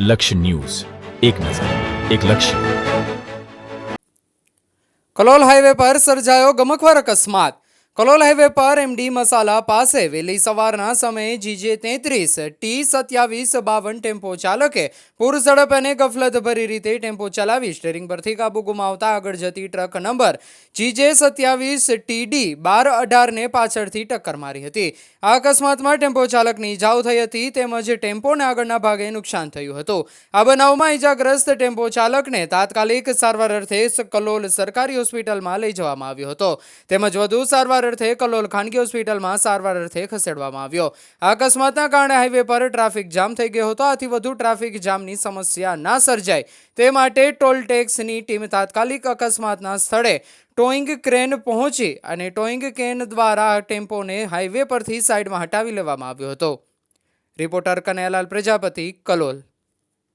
લક્ષ્ય ન્યૂઝ, એક નજર, એક લક્ષ્ય. કલોલ હાઈવે પર સર્જાયો ગમખ્વાર અકસ્માત. કલોલ હાઈવે પર એમડી મસાલા પાસે વહેલી સવારના સમયે જીજે 33 T2752 ટેમ્પો ચાલકે પૂર ઝડપ અને ગફલતભરી રીતે ટેમ્પો ચલાવી સ્ટીયરિંગ પરથી કાબુ ગુમાવતા આગળ જતી ટ્રક નંબર જીજે 27 TD 1218ને પાછળથી ટક્કર મારી હતી. આ અકસ્માતમાં ટેમ્પો ચાલકની ઇજાઓ થઈ હતી તેમજ ટેમ્પોને આગળના ભાગે નુકસાન થયું હતું. આ બનાવમાં ઇજાગ્રસ્ત ટેમ્પો ચાલકને તાત્કાલિક સારવાર અર્થે કલોલ સરકારી હોસ્પિટલમાં લઈ જવામાં આવ્યો હતો તેમજ વધુ સારવાર અર્થે કલોલ ખાનગી હોસ્પિટલમાં સારવાર અર્થે ખસેડવામાં આવ્યો. આ અકસ્માતના કારણે હાઈવે પર ટ્રાફિક જામ થઈ ગયો હતો. આથી વધુ ટ્રાફિક જામની સમસ્યા ના સર્જાય તે માટે ટોલ ટેક્સની ટીમ તાત્કાલિક અકસ્માતના સ્થળે ટોઈંગ ક્રેન પહોંચી અને ટોઈંગ ક્રેન દ્વારા ટેમ્પોને હાઈવે પરથી સાઈડમાં હટાવી લેવામાં આવ્યો હતો. રિપોર્ટર કનૈયાલાલ પ્રજાપતિ, કલોલ.